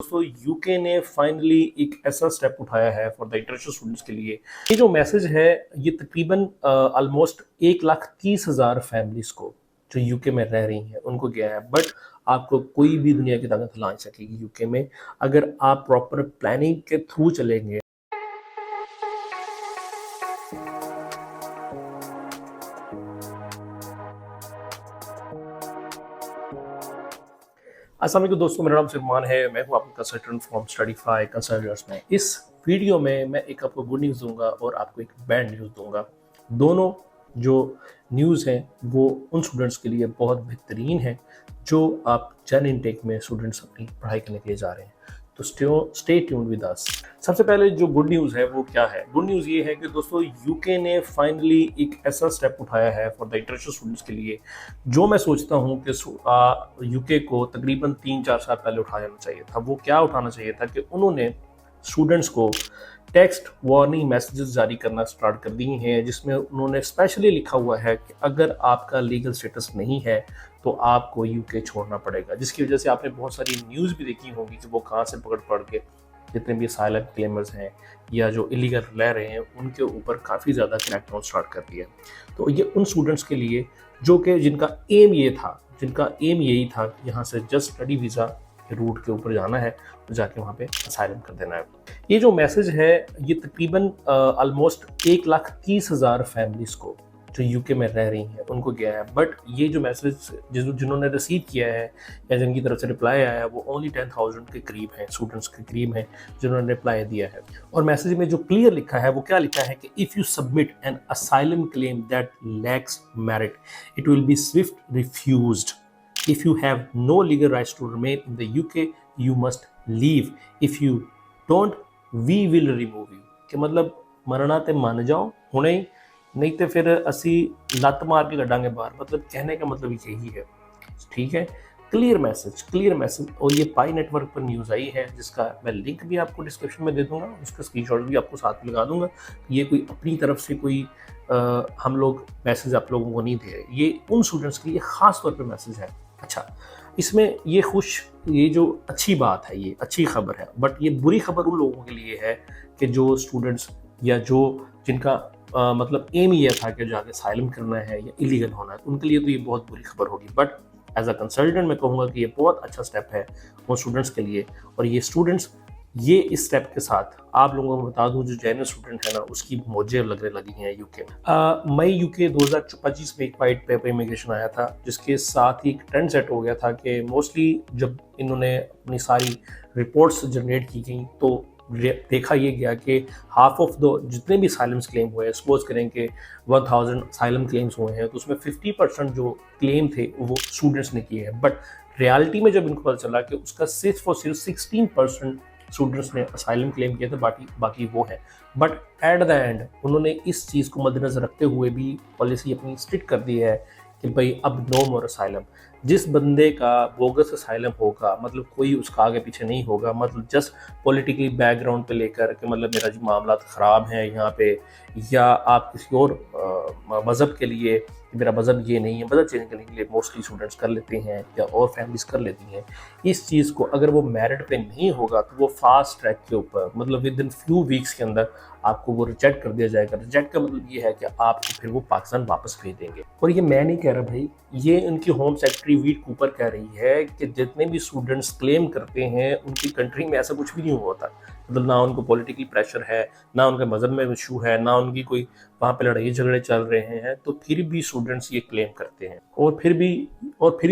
दोस्तों यूके ने फाइनली एक ऐसा स्टेप उठाया है फॉर द इंटरनेशनल स्टूडेंट्स के लिए। ये जो मैसेज है ये तकरीबन ऑलमोस्ट 1,30,000 फैमिलीज को जो यूके में रह रही हैं उनको गया है। बट आपको कोई भी दुनिया की ताकत हिला नहीं सकेगी यूके में अगर आप प्रॉपर प्लानिंग के थ्रू चलेंगे। अस्सलाम वालेकुम दोस्तों, मेरा नाम सलमान है। मैं हूं आपका कंसल्टेंट फ्रॉम स्टडीफाई कंसल्टर्स में। इस वीडियो में मैं एक आपको गुड न्यूज़ दूंगा और आपको एक बैड न्यूज़ दूंगा। दोनों जो न्यूज़ हैं वो उन स्टूडेंट्स के लिए बहुत बेहतरीन है जो आप जन इनटेक में स्टूडेंट्स अपनी पढ़ाई करने के लिए जा रहे हैं। तो स्टे ट्यून्ड विद अस। सबसे पहले जो गुड न्यूज़ है वो क्या है? गुड न्यूज़ ये है कि दोस्तों यूके ने फाइनली एक ऐसा स्टेप उठाया है फॉर द इंटरनेशनल स्टूडेंट्स के लिए जो मैं सोचता हूँ कि यूके को तकरीबन 3-4 साल पहले उठाना चाहिए था। वो क्या उठाना चाहिए था कि उन्होंने स्टूडेंट्स को टेक्स्ट वार्निंग मैसेजेस जारी करना स्टार्ट कर दिए हैं, जिसमें उन्होंने स्पेशली लिखा हुआ है कि अगर आपका लीगल स्टेटस नहीं है तो आपको यूके छोड़ना पड़ेगा। जिसकी वजह से आपने बहुत सारी न्यूज़ भी देखी होगी कि वो कहाँ से पकड़ के जितने भी असाइलम क्लेमर्स हैं या जो इलीगल रह रहे हैं उनके ऊपर काफ़ी ज़्यादा क्रैकडाउन स्टार्ट कर दिया। तो ये उन स्टूडेंट्स के लिए जो कि जिनका एम यही था कि यहाँ से जस्ट स्टडी वीज़ा के रूट के ऊपर जाना है तो जाके वहाँ पे असाइलम कर देना है। ये जो मैसेज है ये तकरीबन ऑलमोस्ट 1,30,000 फैमिलीज को जो यूके में रह रही हैं उनको गया है। बट ये जो मैसेज जिन्होंने रिसीव किया है या जिनकी तरफ से रिप्लाई आया है वो ओनली 10,000 के करीब हैं, स्टूडेंट्स के करीब हैं जिन्होंने रिप्लाई दिया है। और मैसेज में जो क्लियर लिखा है वो क्या लिखा है कि if you submit an asylum claim that lakhs merit it will be swift refused. If you have no legal rights to remain in the UK, you must leave. If you don't, we will remove you. कि मतलब मरना ते मान जाओ हुणे ही, नहीं तो फिर असी लत मार के कटांगे बाहर। मतलब कहने का मतलब यही है, ठीक है। Clear message. और ये पाई नेटवर्क पर न्यूज़ आई है जिसका मैं लिंक भी आपको डिस्क्रिप्शन में दे दूंगा, उसका स्क्रीनशॉट भी आपको साथ में लगा दूंगा। ये कोई अपनी तरफ से कोई हम लोग मैसेज आप लोगों को नहीं दे रहे, ये उन स्टूडेंट्स के लिए ख़ास तौर पर मैसेज है। अच्छा, इसमें ये जो अच्छी बात है, ये अच्छी खबर है। बट ये बुरी खबर उन लोगों के लिए है कि जो स्टूडेंट्स या जो जिनका मतलब एम ये था कि जाके असाइलम करना है या इलीगल होना है, उनके लिए तो ये बहुत बुरी खबर होगी। बट एज अ कंसल्टेंट मैं कहूँगा कि ये बहुत अच्छा स्टेप है उन स्टूडेंट्स के लिए। और ये स्टूडेंट्स ये इस स्टेप के साथ आप लोगों को बता दूं, जो जेन्युइन स्टूडेंट है ना उसकी मौजें लगने लगी हैं यूके में। मई यूके 2025 में एक वाइट पेपर इमिग्रेशन आया था जिसके साथ ही एक ट्रेंड सेट हो गया था कि मोस्टली जब इन्होंने अपनी सारी रिपोर्ट्स जनरेट की गई तो देखा ये गया कि हाफ ऑफ द जितने भी असाइलम्स क्लेम हुए, सपोज करें कि 1000 असाइलम क्लेम्स हुए हैं तो उसमें 50% जो क्लेम थे वो स्टूडेंट्स ने किए हैं। बट रियलिटी में जब इनको पता चला कि उसका सिर्फ और सिर्फ 16% स्टूडेंट्स ने असाइलम क्लेम किया था, बाकी वो है। बट एट द एंड उन्होंने इस चीज़ को मद्देनजर रखते हुए भी पॉलिसी अपनी स्ट्रिक्ट कर दी है कि भाई अब नो मोर असाइलम। जिस बंदे का बोगस असाइलम होगा, मतलब कोई उसका आगे पीछे नहीं होगा, मतलब जस्ट पॉलिटिकली बैकग्राउंड पे लेकर कि मतलब मेरा जो मामला ख़राब है यहाँ पे, या आप किसी और मज़हब के लिए मेरा मज़हब ये नहीं है, मज़हब चेंज करने के लिए मोस्टली स्टूडेंट्स कर लेते हैं या और फैमिलीज कर लेती हैं। इस चीज़ को अगर वो मेरिट पे नहीं होगा तो वो फास्ट ट्रैक के ऊपर मतलब विद इन फ्यू वीक्स के अंदर आपको वो रिजेक्ट कर दिया जाएगा। रिजेक्ट का मतलब ये है कि आपको फिर वो पाकिस्तान वापस भेज देंगे। और ये मैं नहीं कह रहा भाई, ये उनकी होम सेक्रेटरी वीट कूपर कह रही है कि जितने भी स्टूडेंट्स क्लेम करते हैं उनकी कंट्री में ऐसा कुछ भी नहीं होता। मतलब ना उनको पॉलिटिकल प्रेशर है, ना उनके मज़हब में इशू है, ना उनकी कोई वहाँ पे लड़ाई झगड़े चल रहे हैं, तो फिर भी स्टूडेंट्स ये क्लेम करते हैं और फिर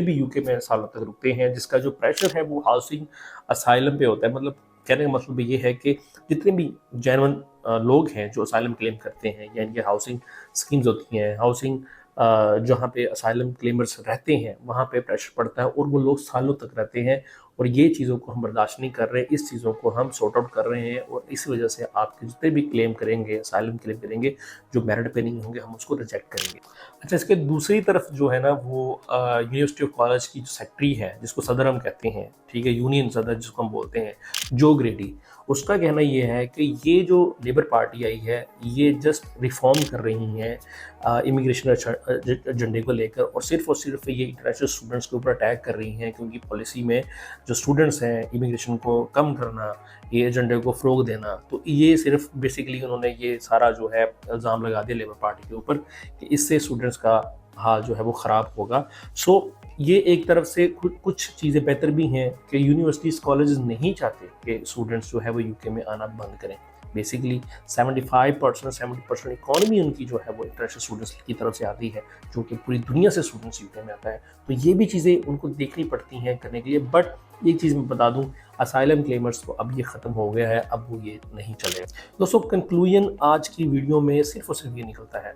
भी यूके में सालों तक रुकते हैं। जिसका जो प्रेशर है वो हाउसिंग असाइलम पे होता है। मतलब कहने का मतलब ये है कि जितने भी जेन्युइन लोग हैं जो असाइलम क्लेम करते हैं या इनके हाउसिंग स्कीम्स होती हैं, हाउसिंग जहाँ पे असाइलम क्लेमर्स रहते हैं वहाँ पे प्रेशर पड़ता है और वो लोग सालों तक रहते हैं। और ये चीज़ों को हम बर्दाश्त नहीं कर रहे, इस चीज़ों को हम सॉर्ट आउट कर रहे हैं और इस वजह से आपके जितने भी क्लेम करेंगे, असाइलम क्लेम करेंगे जो मेरिट पे नहीं होंगे, हम उसको रिजेक्ट करेंगे। अच्छा, इसके दूसरी तरफ जो है ना वो यूनिवर्सिटी ऑफ कॉलेज की जो सेक्रेटरी है जिसको सदर हम कहते हैं, ठीक है, यूनियन सदर जिसको हम बोलते हैं, जो ग्रेडी, उसका कहना ये है कि ये जो लेबर पार्टी आई है ये जस्ट रिफॉर्म कर रही हैं इमिग्रेशन एजेंडे को लेकर और सिर्फ ये इंटरनेशनल स्टूडेंट्स के ऊपर अटैक कर रही हैं क्योंकि पॉलिसी में जो स्टूडेंट्स हैं, इमिग्रेशन को कम करना, ये एजेंडे को फ़रोग देना, तो ये सिर्फ बेसिकली उन्होंने ये सारा जो है इल्ज़ाम लगा दिया लेबर पार्टी के ऊपर कि इससे स्टूडेंट्स का हाल जो है वो ख़राब होगा। सो ये एक तरफ से कुछ चीज़ें बेहतर भी हैं कि यूनिवर्सिटीज़ कॉलेजेस नहीं चाहते कि स्टूडेंट्स जो है वो यूके में आना बंद करें। बेसिकली 75% 70% इकॉनमी उनकी जो है वो इंटरनेशनल स्टूडेंट्स की तरफ से आती है, जो कि पूरी दुनिया से स्टूडेंट्स यूके में आता है। तो ये भी चीज़ें उनको देखनी पड़ती हैं करने के लिए। बट एक चीज़ मैं बता दूं, असाइलम क्लेमर्स को अब ये ख़त्म हो गया है, अब वो ये नहीं चलेगा। दोस्तों, कंक्लूजन आज की वीडियो में सिर्फ और सिर्फ ये निकलता है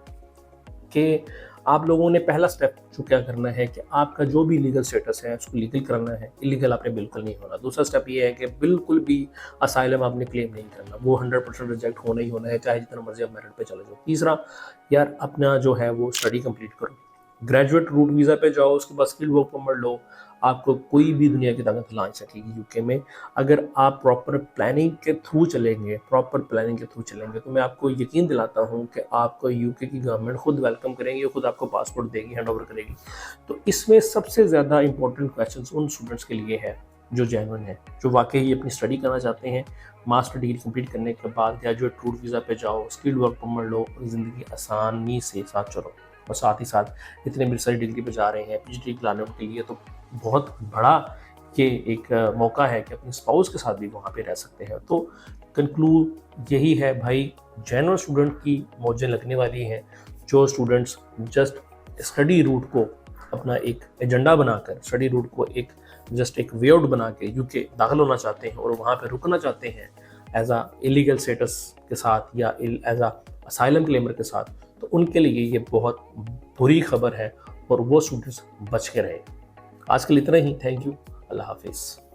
कि आप लोगों ने पहला स्टेप जो क्या करना है कि आपका जो भी लीगल स्टेटस है उसको लीगल करना है। इलीगल आपने बिल्कुल नहीं होना। दूसरा स्टेप ये है कि बिल्कुल भी असाइलम आपने क्लेम नहीं करना, वो 100% रिजेक्ट होना ही होना है, चाहे जितना मर्जी आप मेरिट पे चले जाओ। तीसरा, यार अपना जो है वो स्टडी कंप्लीट करो, ग्रेजुएट रूट वीज़ा पे जाओ, उसके बाद स्किल्ड वर्क परमिट लो। आपको कोई भी दुनिया की ताकत ला सकेगी यूके में अगर आप प्रॉपर प्लानिंग के थ्रू चलेंगे। तो मैं आपको यकीन दिलाता हूँ कि आपको यूके की गवर्नमेंट खुद वेलकम करेंगी, खुद आपको पासपोर्ट देगी, हैंड ओवर करेगी। तो इसमें सबसे ज़्यादा इंपॉर्टेंट क्वेश्चन उन स्टूडेंट्स के लिए है जो जेन्युइन है, जो वाकई अपनी स्टडी करना चाहते हैं। मास्टर डिग्री कंप्लीट करने के बाद ग्रेजुएट रूट वीज़ा पे जाओ, स्किल्ड वर्क परमिट लो और ज़िंदगी आसानी से साथ चलो। और साथ ही साथ इतने मेरी सारी डिग्री पे जा रहे हैं पीएचडी लाने के लिए, तो बहुत बड़ा ये एक मौका है कि अपने स्पाउस के साथ भी वहाँ पे रह सकते हैं। तो कंक्लूड यही है भाई, जेन्युइन स्टूडेंट की मौजें लगने वाली हैं। जो स्टूडेंट्स जस्ट स्टडी रूट को अपना एक एजेंडा बनाकर, स्टडी रूट को एक जस्ट एक वे आउट बना के यूके दाखिल होना चाहते हैं और वहाँ पे रुकना चाहते हैं एज आ इलीगल स्टेटस के साथ या एज आ असाइलम क्लेमर के साथ, तो उनके लिए ये बहुत बुरी खबर है और वो स्टूडेंट्स बच के रहे। आज के लिए इतना ही। Thank you. अल्लाह हाफिज़।